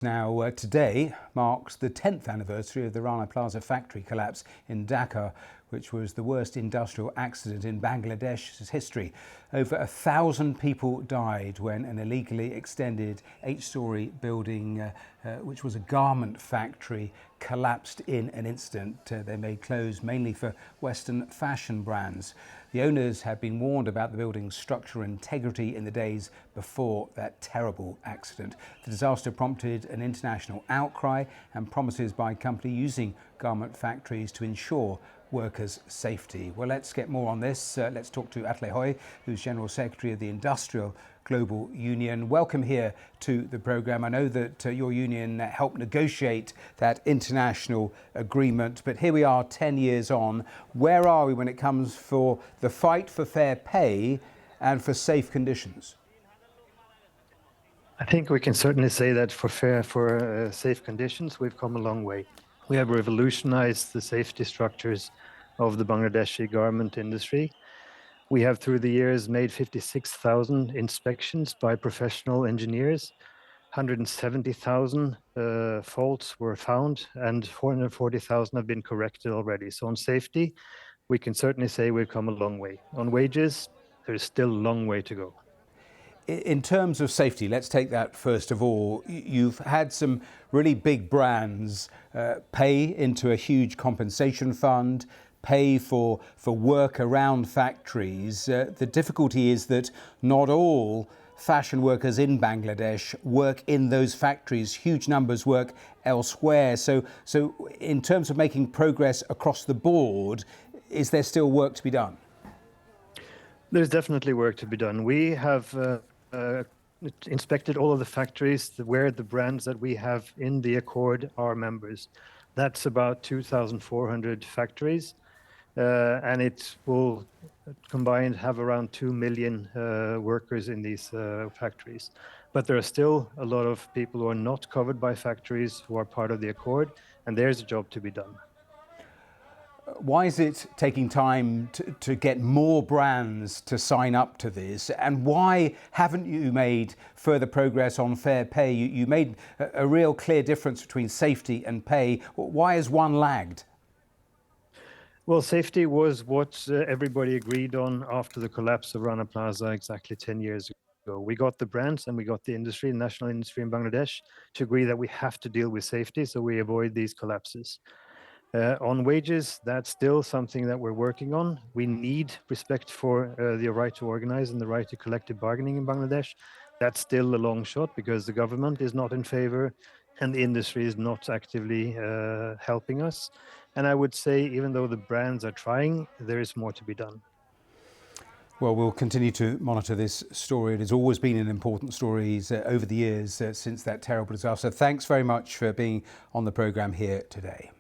Now, today marks the 10th anniversary of the Rana Plaza factory collapse in Dhaka, which was the worst industrial accident in Bangladesh's history. Over 1,000 people died when an illegally extended 8-storey building, which was a garment factory, collapsed in an instant. They made clothes mainly for Western fashion brands. The owners had been warned about the building's structural integrity in the days before that terrible accident. The disaster prompted an international outcry and promises by a company using garment factories to ensure workers' safety. Well, let's get more on this. Let's talk to Atle Høie, who's General Secretary of the IndustriALL Global Union. Welcome here to the programme. I know that your union helped negotiate that international agreement, but here we are 10 years on. Where are we when it comes for the fight for fair pay and for safe conditions? I think we can certainly say that for safe conditions, we've come a long way. We have revolutionized the safety structures of the Bangladeshi garment industry. We have, through the years, made 56,000 inspections by professional engineers. 170,000 faults were found, and 440,000 have been corrected already. So on safety, we can certainly say we've come a long way. On wages, there's still a long way to go. In terms of safety, let's take that first of all. You've had some really big brands pay into a huge compensation fund, pay for work around factories. The difficulty is that not all fashion workers in Bangladesh work in those factories. Huge numbers work elsewhere. So in terms of making progress across the board, is there still work to be done? There's definitely work to be done. We have inspected all of the factories where the brands that we have in the Accord are members. That's about 2,400 factories, and it will combined have around 2 million workers in these factories. But there are still a lot of people who are not covered by factories who are part of the Accord, and there's a job to be done. Why is it taking time to get more brands to sign up to this? And why haven't you made further progress on fair pay? You made a real clear difference between safety and pay. Why has one lagged? Well, safety was what everybody agreed on after the collapse of Rana Plaza exactly 10 years ago. We got the brands and we got the industry, national industry in Bangladesh, to agree that we have to deal with safety so we avoid these collapses. On wages, that's still something that we're working on. We need respect for the right to organize and the right to collective bargaining in Bangladesh. That's still a long shot because the government is not in favor and the industry is not actively helping us. And I would say, even though the brands are trying, there is more to be done. Well, we'll continue to monitor this story. It has always been an important story over the years since that terrible disaster. Thanks very much for being on the programme here today.